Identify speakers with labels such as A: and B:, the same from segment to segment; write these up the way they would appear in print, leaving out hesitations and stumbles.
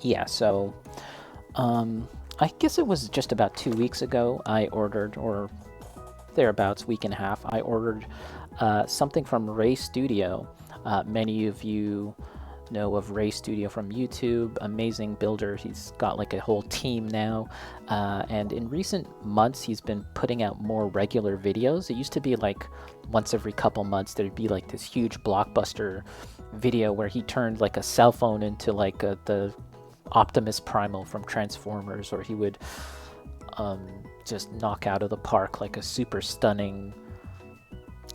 A: Yeah, so I guess it was just about 2 weeks ago I ordered, or thereabouts, week and a half, I ordered something from Ray Studio. Many of you know of Ray Studio from YouTube, amazing builder. He's got like a whole team now. And in recent months, he's been putting out more regular videos. It used to be like once every couple months, there'd be like this huge blockbuster video where he turned like a cell phone into like the Optimus Primal from Transformers, or he would just knock out of the park like a super stunning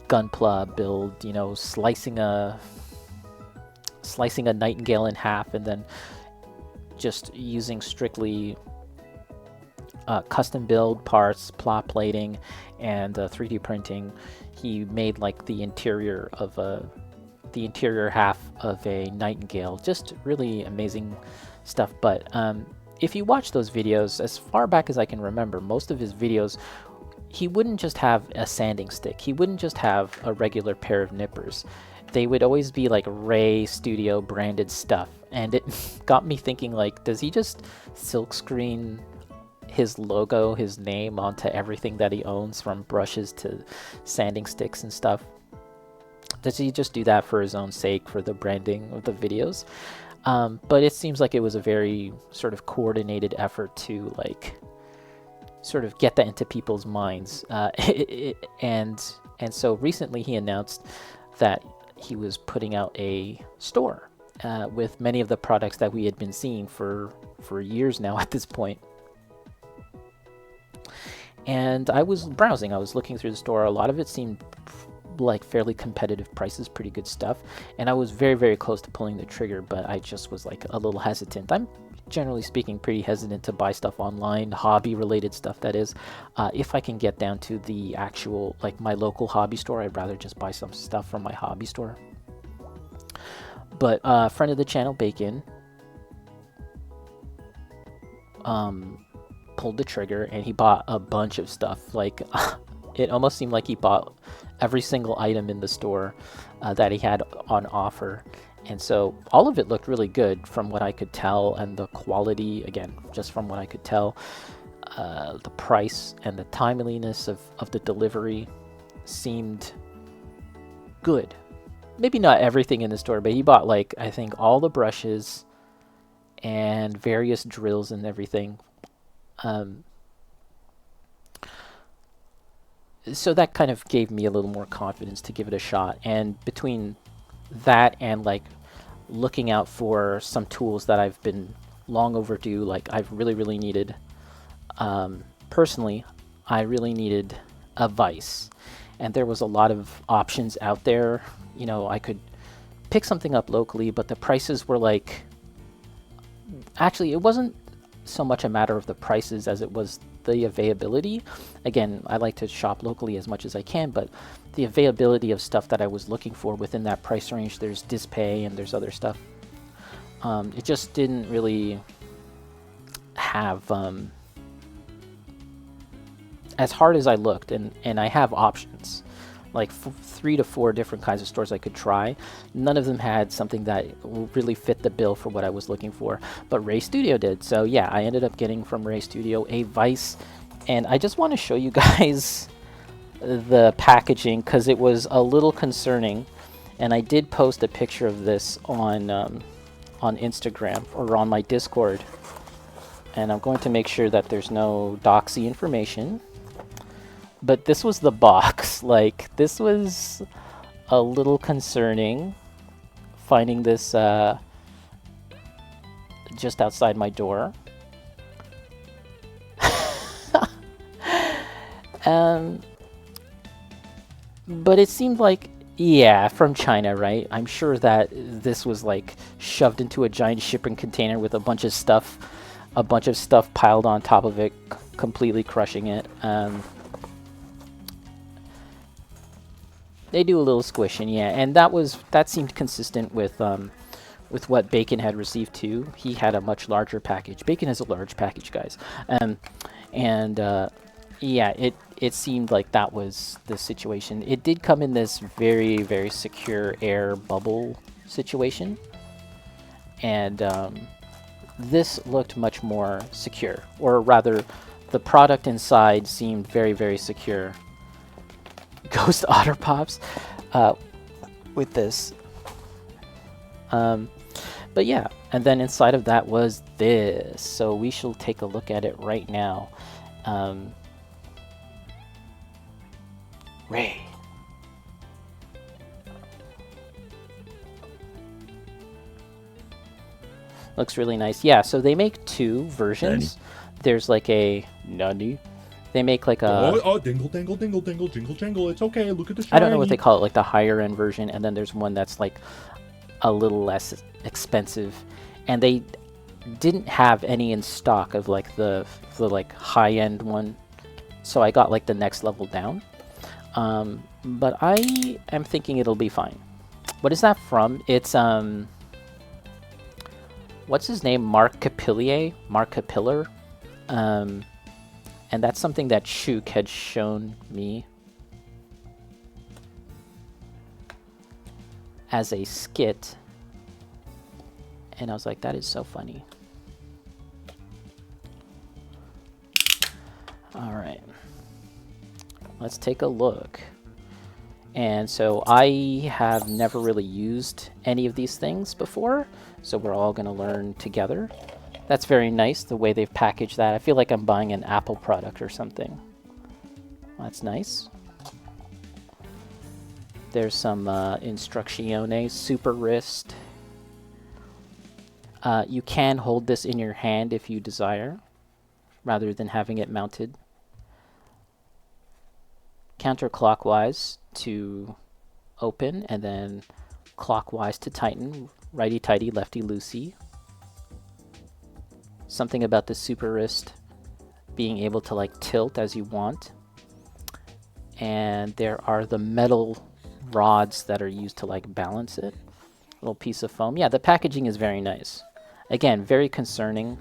A: gunpla build, you know, slicing a nightingale in half, and then just using strictly custom build parts, plot plating, and 3D printing. He made like the interior half of a nightingale. Just really amazing stuff. But if you watch those videos, as far back as I can remember, most of his videos, he wouldn't just have a sanding stick. He wouldn't just have a regular pair of nippers. They would always be like Ray Studio branded stuff. And it got me thinking, like, does he just silkscreen his logo, his name onto everything that he owns, from brushes to sanding sticks and stuff? Does he just do that for his own sake, for the branding of the videos? But it seems like it was a very sort of coordinated effort to like sort of get that into people's minds. And so recently he announced that he was putting out a store with many of the products that we had been seeing for years now at this point. And I was browsing, I was looking through the store. A lot of it seemed like fairly competitive prices, pretty good stuff. And I was very, very close to pulling the trigger, but I just was like a little hesitant. I'm generally speaking pretty hesitant to buy stuff online, hobby related stuff that is. If I can get down to the actual, like my local hobby store, I'd rather just buy some stuff from my hobby store. But friend of the channel, Bacon, pulled the trigger and he bought a bunch of stuff. Like it almost seemed like he bought every single item in the store that he had on offer. And so all of it looked really good from what I could tell, and the quality, again, just from what I could tell, the price and the timeliness of the delivery seemed good. Maybe not everything in the store, but he bought, like, I think all the brushes and various drills and everything. So that kind of gave me a little more confidence to give it a shot. And between that and like looking out for some tools that I've been long overdue, like I've really needed, personally, I really needed a vise. And there was a lot of options out there. You know, I could pick something up locally, but the prices were like, actually, it wasn't so much a matter of the prices as it was the availability. Again, I like to shop locally as much as I can, but the availability of stuff that I was looking for within that price range, there's Dispay and there's other stuff. It just didn't really have, as hard as I looked, and I have options, like 3 to 4 different kinds of stores I could try. None of them had something that really fit the bill for what I was looking for, but Ray Studio did. So yeah, I ended up getting from Ray Studio a vise, and I just want to show you guys the packaging because it was a little concerning, and I did post a picture of this on Instagram or on my Discord, and I'm going to make sure that there's no doxy information. But this was the box. Like, this was a little concerning, finding this just outside my door. But it seemed like, yeah, from China, right? I'm sure that this was like shoved into a giant shipping container with a bunch of stuff piled on top of it, completely crushing it. They do a little squishing, yeah, and that seemed consistent with what Bacon had received too. He had a much larger package. Bacon has a large package, guys, yeah, it seemed like that was the situation. It did come in this very, very secure air bubble situation, and this looked much more secure, or rather, the product inside seemed very, very secure. Ghost otter pops with this. But yeah, and then inside of that was this. So we shall take a look at it right now. Ray. Looks really nice. Yeah, so they make two versions.
B: Nani?
A: There's like a Nani. They make like a
B: dingle, dingle, dingle, dingle, jingle, jangle. It's okay. Look at the shiny.
A: I don't know what they call it, like the higher end version, and then there's one that's like a little less expensive, and they didn't have any in stock of like the like high end one, so I got like the next level down. But I am thinking it'll be fine. What is that from? It's what's his name? Mark Capillier? Mark Capiller? And that's something that Shuk had shown me as a skit. And I was like, that is so funny. Alright. Let's take a look. And so I have never really used any of these things before, so we're all going to learn together. That's very nice, the way they've packaged that. I feel like I'm buying an Apple product or something. That's nice. There's some instrucciones, super wrist. You can hold this in your hand if you desire, rather than having it mounted. Counterclockwise to open, and then clockwise to tighten. Righty-tighty, lefty-loosey. Something about the super wrist being able to like tilt as you want. And there are the metal rods that are used to like balance it. Little piece of foam. Yeah, the packaging is very nice. Again, very concerning.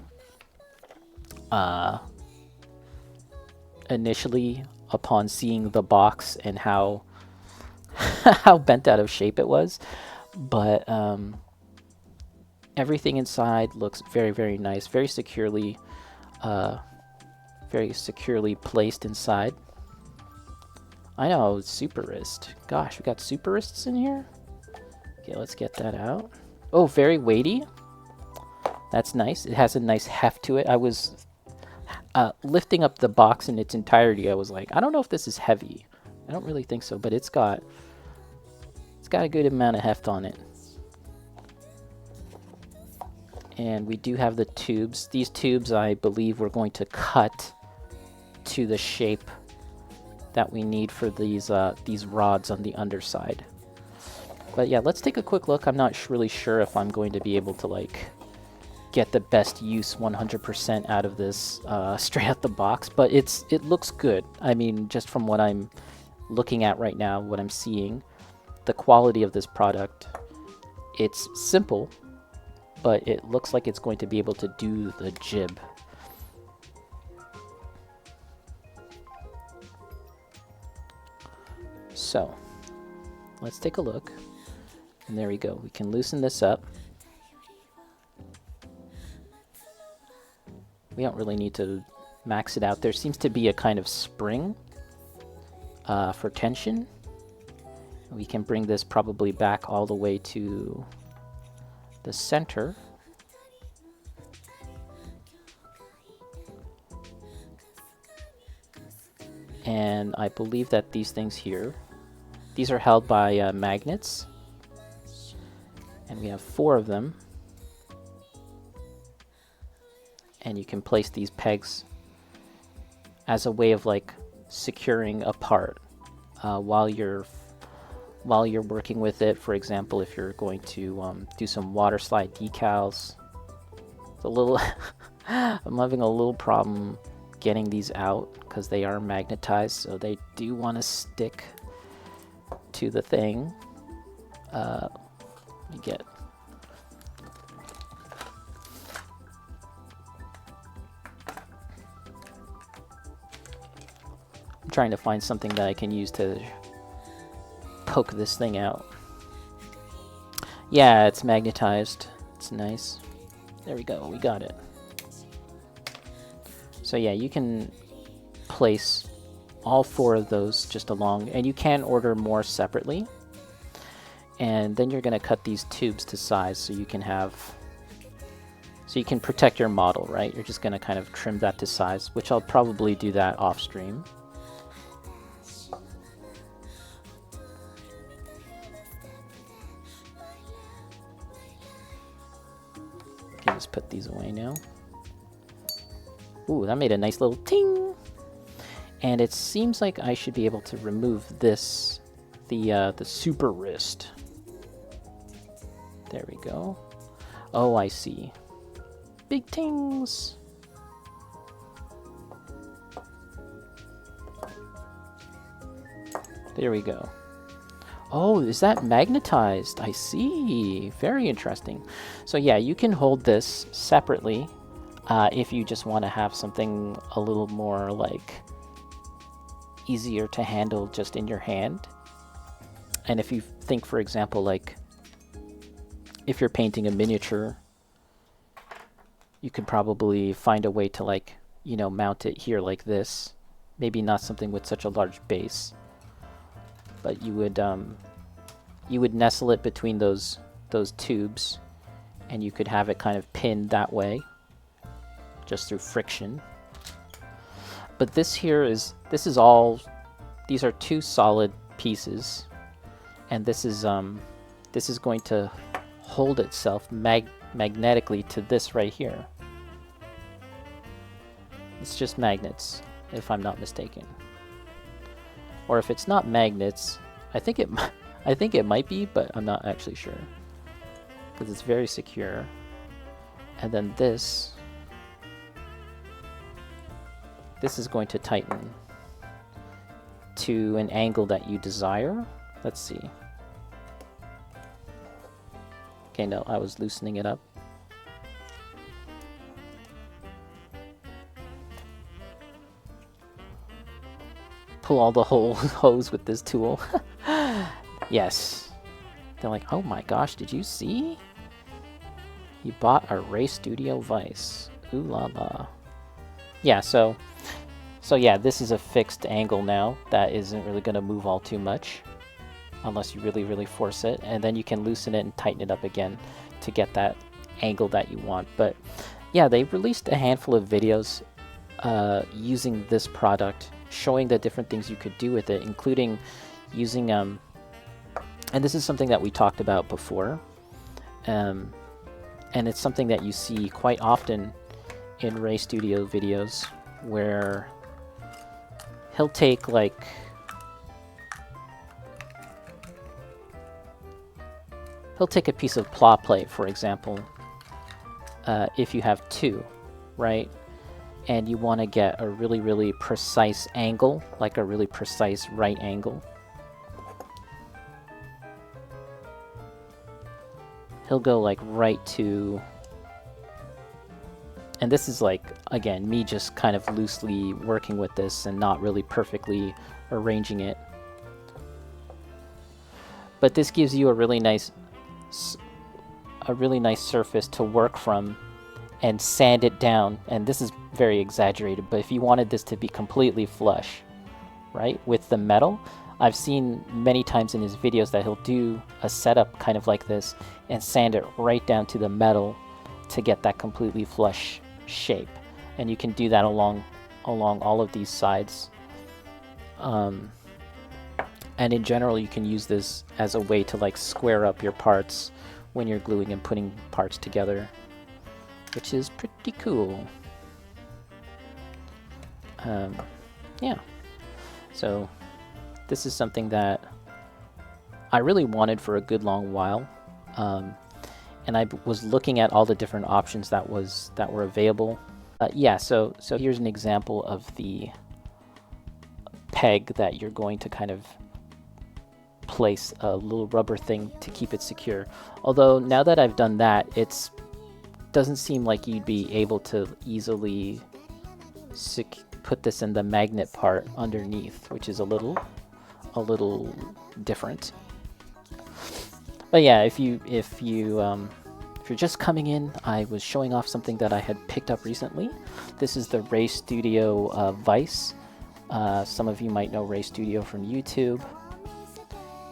A: Initially, upon seeing the box and how how bent out of shape it was, but everything inside looks very, very nice, very securely placed inside. I know, super wrist. Gosh, we got super wrists in here. Okay, let's get that out. Oh, very weighty. That's nice. It has a nice heft to it. I was lifting up the box in its entirety. I was like, I don't know if this is heavy. I don't really think so, but it's got a good amount of heft on it. And we do have the tubes. These tubes, I believe, we're going to cut to the shape that we need for these rods on the underside. But yeah, let's take a quick look. I'm not really sure if I'm going to be able to like get the best use 100% out of this straight out the box, but it looks good. I mean, just from what I'm looking at right now, what I'm seeing, the quality of this product, it's simple, but it looks like it's going to be able to do the jib. So, let's take a look. And there we go. We can loosen this up. We don't really need to max it out. There seems to be a kind of spring for tension. We can bring this probably back all the way to the center. And I believe that these things here, these are held by magnets. And we have 4 of them. And you can place these pegs as a way of like securing a part while you're working with it. For example, if you're going to do some water slide decals. It's a little I'm having a little problem getting these out because they are magnetized, so they do want to stick to the thing. Let me get I'm trying to find something that I can use to poke this thing out. Yeah, it's magnetized. It's nice. There we go, we got it. So yeah, you can place all 4 of those just along, and you can order more separately. And then you're going to cut these tubes to size so you can protect your model, right? You're just going to kind of trim that to size, which I'll probably do that off stream. Okay, just put these away now. Ooh, that made a nice little ting! And it seems like I should be able to remove this, the super wrist. There we go. Oh, I see. Big tings! There we go. Oh, is that magnetized? I see. Very interesting. So yeah, you can hold this separately if you just want to have something a little more like easier to handle just in your hand. And if you think, for example, like if you're painting a miniature, you could probably find a way to, like, you know, mount it here like this. Maybe not something with such a large base, but you would nestle it between those tubes, and you could have it kind of pinned that way, just through friction. But this are 2 solid pieces, and this is going to hold itself magnetically to this right here. It's just magnets, if I'm not mistaken. Or if it's not magnets, I think it might be, but I'm not actually sure, because it's very secure. And then this is going to tighten to an angle that you desire. Let's see. Okay, no, I was loosening it up. Pull all the hose with this tool. Yes. They're like, oh my gosh, did you see? He bought a Ray Studio Vice. Ooh la la. Yeah, so yeah, this is a fixed angle now that isn't really going to move all too much unless you really, really force it. And then you can loosen it and tighten it up again to get that angle that you want. But yeah, they released a handful of videos using this product, showing the different things you could do with it, including using and this is something that we talked about before, and it's something that you see quite often in Ray Studio videos, where he'll take like a piece of pla plate, for example, if you have 2, right? And you want to get a really, really precise angle, like a really precise right angle. He'll go like right to, and this is like, again, me just kind of loosely working with this and not really perfectly arranging it. But this gives you a really nice surface to work from and sand it down. And this is very exaggerated, but if you wanted this to be completely flush, right, with the metal, I've seen many times in his videos that he'll do a setup kind of like this and sand it right down to the metal to get that completely flush shape. And you can do that along all of these sides. And in general, you can use this as a way to like square up your parts when you're gluing and putting parts together, which is pretty cool. Yeah, so this is something that I really wanted for a good long while, and I was looking at all the different options that were available. Yeah, so here's an example of the peg that you're going to kind of place a little rubber thing to keep it secure. Although now that I've done that, it doesn't seem like you'd be able to easily put this in the magnet part underneath, which is a little different. But yeah, if you If you're just coming in, I was showing off something that I had picked up recently. This is the Ray Studio Vice. Some of you might know Ray Studio from YouTube.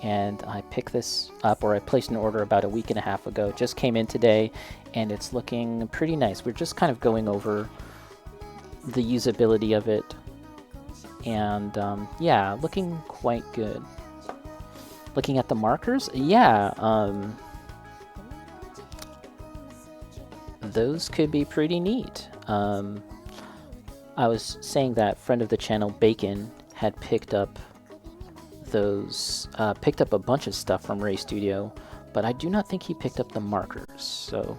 A: And I picked this up, or I placed an order about a week and a half ago. Just came in today, and it's looking pretty nice. We're just kind of going over the usability of it. And yeah, looking quite good. Looking at the markers, yeah, those could be pretty neat. I was saying that friend of the channel, Bacon, had picked up those, picked up a bunch of stuff from Ray Studio, but I do not think he picked up the markers. So